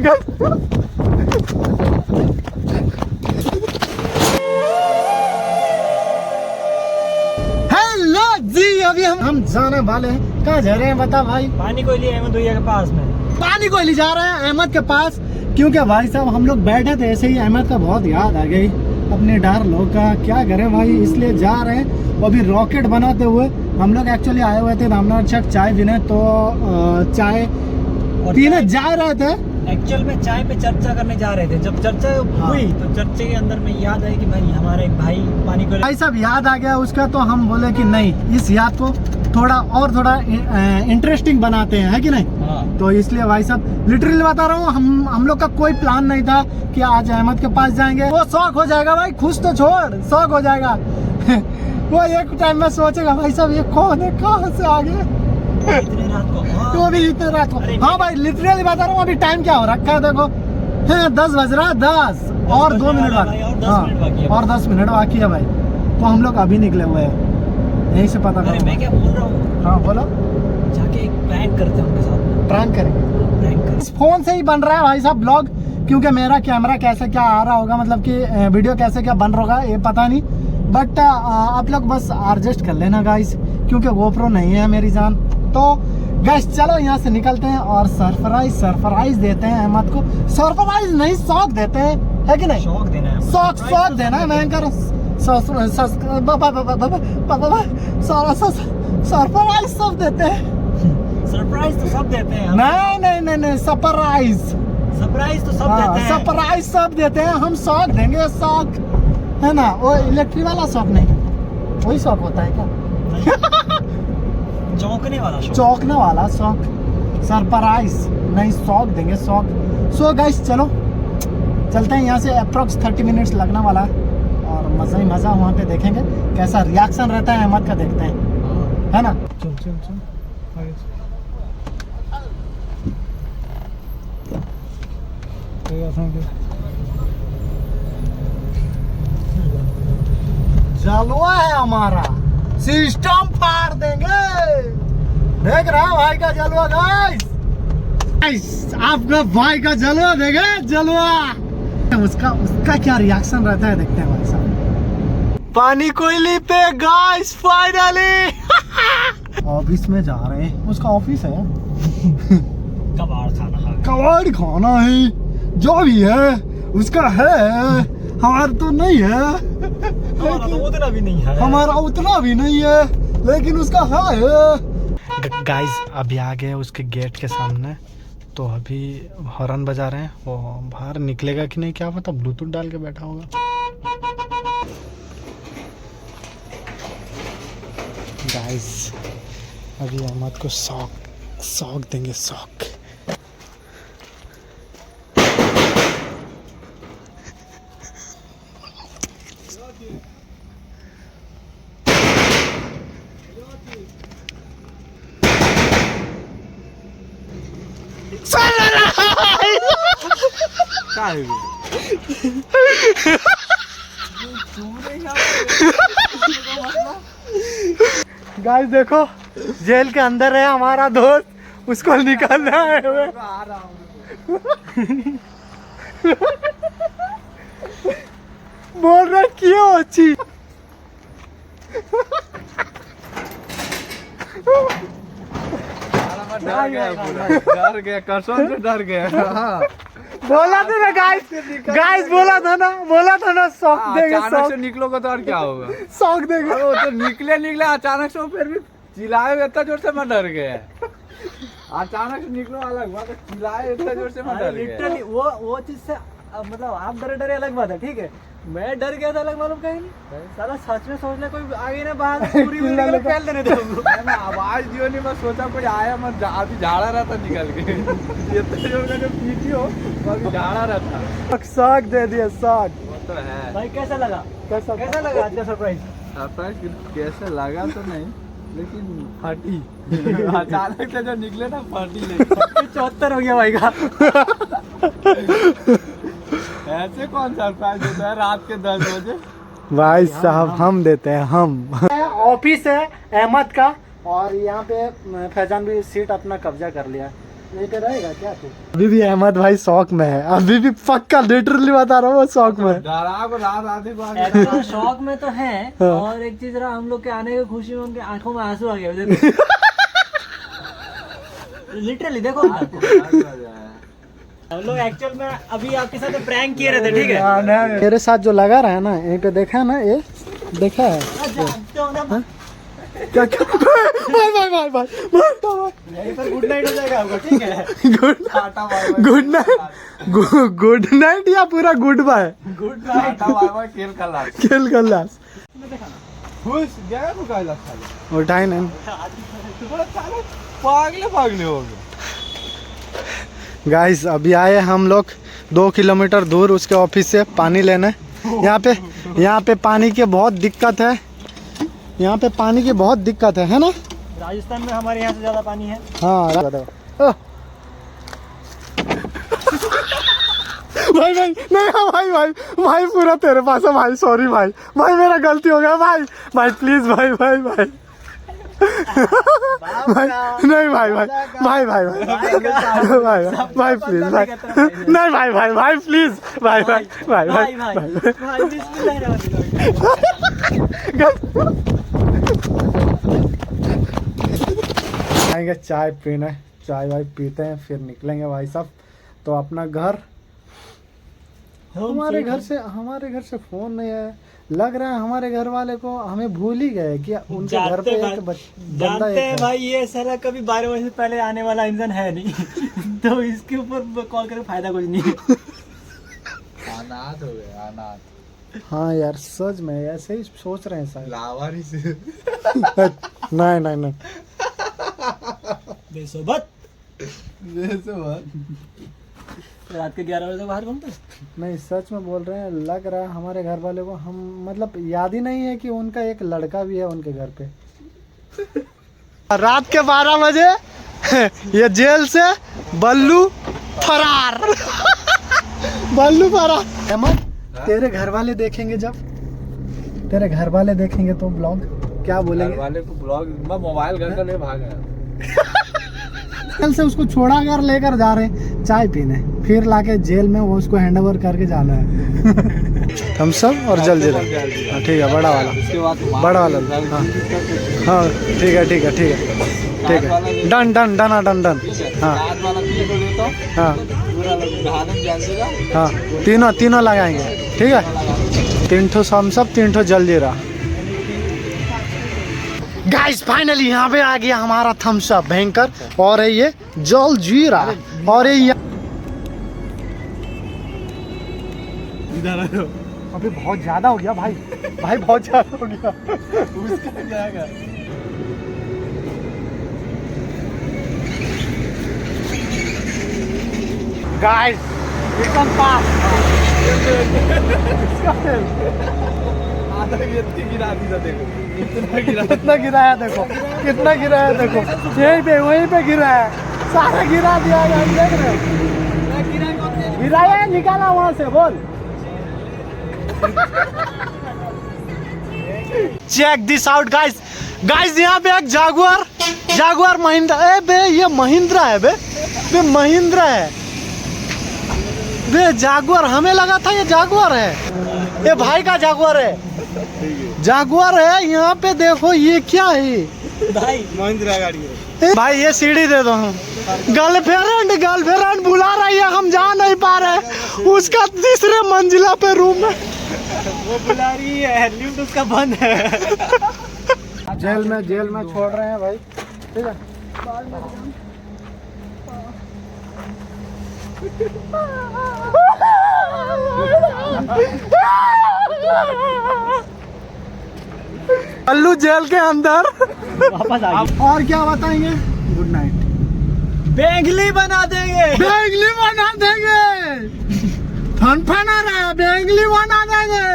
Hello जी, अभी हम जाने वाले हैं। कहाँ जा रहे हैं बता भाई? पानी कोयली अहमद भैया के पास में। पानी कोयली जा रहे हैं अहमद के पास, क्योंकि भाई साहब हम लोग बैठे थे ऐसे ही, अहमद का बहुत याद आ गई अपने डर लोग का। क्या करें भाई, इसलिए जा रहे हैं। अभी रॉकेट बनाते हुए हम लोग एक्चुअली आए हुए थे रामनाथ चक चाय पीने, तो चाय पीने जा रहे थे। एक्चुअल में चाय पे चर्चा करने जा रहे थे। जब चर्चा हुई तो चर्चे के अंदर में याद आई कि भाई हमारे एक भाई पानी कोयली भाई साहब याद आ गया उसका, तो हम बोले कि नहीं, इस याद को थोड़ा इंटरेस्टिंग बनाते हैं, है कि नहीं? हाँ। तो इसलिए भाई साहब लिटरली बता रहा हूँ, हम लोग का कोई प्लान नहीं था कि आज अहमद के पास जाएंगे। वो शौक हो जाएगा भाई, खुश तो छोड़, शौक हो जाएगा। वो एक टाइम में सोचेगा भाई साहब ये कौन है, कहाँ से आ गए? इतने रात को। तो अभी इतने रात को, हाँ भाई लिटरली बता रहा हूँ, अभी टाइम क्या हो रखा है देखो, है 10 बज रहा है, 10 और 2 मिनट बाकी, और 10 मिनट बाकी है भाई। तो हम लोग अभी निकले हुए हैं, यहीं से पता अरे मैं क्या बोल रहा हूँ, हाँ बोलो। जाके एक प्रैंक करते हैं उनके साथ। प्रैंक करेंगे। इस फोन से ही बन रहा है भाई साहब ब्लॉग, क्योंकि मेरा कैमरा कैसे क्या आ रहा होगा, मतलब कि वीडियो कैसे क्या बन रहा होगा ये पता नहीं, बट आप लोग बस एडजस्ट कर लेना गाइस, क्योंकि GoPro नहीं है मेरी जान। तो गाइस चलो यहाँ से निकलते हैं और सरप्राइज देते हैं अहमद को। सरप्राइज नहीं, शौक देते हैं, है कि नहीं? शौक देना है, शौक देना है भयंकर। सरप्राइज सब देते हैं। सरप्राइज तो सब देते हैं। नहीं सरप्राइज सरप्राइज तो सब देते हैं। सरप्राइज सब देते हैं, हम शौक देंगे, शौक है ना, वो इलेक्ट्रिक वाला शौक नहीं, वही शौक होता है क्या? चौंकने वाला शौक। चौंकने वाला शौक, सरप्राइज नहीं, शौक देंगे, शौक। सो गाइस चलो चलते हैं यहाँ से, अप्रोक्स 30 मिनट्स लगने वाला है, और मजा ही मजा वहाँ पे देखेंगे कैसा रिएक्शन रहता है अहमद का, देखते हैं, है ना? चल चल चल जलवा है हमारा, सिस्टम फाड़ देंगे। देख रहा है भाई का जलवा गाइस, आपका भाई का जलवा देंगे, जलवा। उसका क्या रिएक्शन रहता है, देखते हैं भाई साहब। पानी कोयली पे गाइस फाइनली ऑफिस में जा रहे हैं, उसका ऑफिस है। कबाड़ खाना है, जो भी है उसका है, हमारा तो नहीं है। हमारा तो उतना भी नहीं है, हमारा उतना भी नहीं है, लेकिन उसका है। गाइस अभी आ गए उसके गेट के सामने, तो अभी हॉर्न बजा रहे हैं, वो बाहर निकलेगा कि नहीं क्या पता, ब्लूटूथ डाल के बैठा होगा। गाइस अभी अहमद को शौक देंगे, शौक। गाइस देखो जेल के अंदर है हमारा दोस्त, उसको निकालना है। बोल रहा क्यों अच्छी डर गया कसम से डर गया। बोला था ना गाइस बोला था ना शौक देंगे, अचानक से निकलोगे तो और क्या होगा, शौक देंगे। वो तो निकले अचानक से, फिर भी चिल्लाए इतना जोर से मैं डर गया। अचानक से निकलो अलग बात है, चिल्लाए इतना जोर से मैं डर गया। लिटरली वो चीज से मतलब आप डरे अलग बात है, ठीक है, मैं डर गया था अलग मालूम कहीं नहीं। साला सच में सोचने कोई आगे ना बाहर पूरी वीडियो फैल देने दे। मैं आवाज दियो नहीं, मैं सोचा कोई आया, मैं अभी झाड़ा रहता निकल के। इतना जोर का जो पीटी हो अभी झाड़ा रहता। शौक दे दिया, शौक। वो तो है भाई कैसा लगा आज का सरप्राइज? सरप्राइज कैसे लगा तो नहीं, लेकिन फटी। अचानक से जो निकले ना फटी, लेकिन 74 हो गया भाई का। ऐसे कौन सरप्राइज देता है रात के 10 बजे? भाई साहब हम देते हैं, हम। ऑफिस है अहमद का, और यहाँ पे फैजान भी सीट अपना कब्जा कर लिया। लेकर रहेगा क्या तू? अभी भी अहमद भाई शौक में है, अभी भी पक्का लिटरली बता रहा हूँ वो शौक में है। डरा को रात आधी को एक्चुअली शौक में तो है। हाँ। और एक चीज रहा, हम लोग के आने की खुशी में उनके आंखों में आंसू आ गए देखो। लिटरली देखो हम लोग एक्चुअल में अभी आपके साथ प्रैंक किए रहे थे, ठीक है? मेरे साथ जो लगा रहा है ना, यहीं पे देखा है ना, ये देखा है क्या क्या? भाई भाई भाई भाई यहीं पर गुड नाइट हो जाएगा आपका, ठीक है? गुड नाइट, गुड नाइट या पूरा गुड बाय? Good night. खेल खलास खेल खल्लास। खुश गया तो काय लगता उठाई नहीं पागले हो गए। गाइस, अभी आए हम लोग 2 किलोमीटर दूर उसके ऑफिस से पानी लेने। यहाँ पे पानी की बहुत दिक्कत है, यहाँ पे पानी की बहुत दिक्कत है ना? राजस्थान में हमारे यहाँ से ज्यादा पानी है। हाँ भाई भाई नहीं, हाँ भाई भाई भाई पूरा तेरे पास है भाई, सॉरी भाई, भाई मेरा गलती हो गया भाई, भाई प्लीज भाई भाई भाई भाई नहीं भाई भाई भाई भाई भाई भाई भाई प्लीज भाई नहीं भाई भाई भाई प्लीज भाई भाई भाई भाई आएंगे चाय पीने, चाय वाय पीते हैं फिर निकलेंगे भाई साहब। तो अपना घर, हमारे घर से फोन नहीं है, लग रहा है हमारे घर वाले को हमें भूल ही गए कि उनके घर पे एक बंदा जानते हैं है। भाई, ये साला कभी 12 बजे से पहले आने वाला इंसान है नहीं। तो इसके ऊपर कॉल करके फायदा कुछ नहीं है। अनाथ हो गए, अनाथ। हाँ यार सच में ऐसे ही सोच रहे हैं शायद। लावारी से नहीं नहीं नहीं, बेसोबत जैसे रात के 11 बजे तक बाहर घूमते। नहीं सच में बोल रहे हैं, लग रहा है हमारे घर वाले को हम मतलब याद ही नहीं है कि उनका एक लड़का भी है उनके घर पे। रात के 12 बजे ये जेल से बल्लू फरार। बल्लू फरार। अहमद, तेरे घर वाले देखेंगे, जब तेरे घर वाले देखेंगे तो ब्लॉग क्या बोलेंगे? वाले को ब्लॉग, मैं मोबाइल घर का ले भाग गया। कल से उसको छोड़ा कर लेकर जा रहे चाय पीने, फिर लाके जेल में वो उसको हैंड ओवर करके जाना है। हम सब और जल्दी ठीक है, बड़ा वाला, बड़ा वाला। हाँ ठीक है ठीक है ठीक है ठीक है, done done done done done. हाँ हाँ हाँ, तीनों लगाएंगे, ठीक है? 3 ठो हम सब, 3 ठो जलजीरा। गाइस फाइनली यहाँ पे आ गया हमारा थम्स अप भयंकर, और है ये जलजीरा, और ये अभी बहुत ज्यादा हो गया भाई, भाई बहुत ज्यादा हो गया। गाइस एकदम पास कितना गिराया देखो, कितना गिराया देखो, यहीं पे वहीं पे गिरा है, सारा गिरा दिया है, देख रहे हो? गिराया है, निकाला वहां से, बोल। Check this out guys, guys यहाँ पे एक जागुआर महिंद्रा, ए बे ये महिंद्रा है बे महिंद्रा है बे, जागुआर हमें लगा था ये जागुआर है, ये भाई का जागुआर है, जागुआर है। यहाँ पे देखो ये क्या है भाई, महिंद्रा गाड़ी है भाई, ये सीढ़ी दे दो, हम गर्लफ्रेंड बुला रही है, हम जा नहीं पा रहे, उसका 3रे मंजिला पे रूम है, वो बुला रही है, लिफ्ट उसका बंद है। जेल में छोड़ रहे हैं भाई, ठीक है? अल्लू जेल के अंदर वापस आ गई। और क्या बताएंगे? Good night. बेंगली बना देंगे, फन आ रहा है, बेंगली बना देंगे।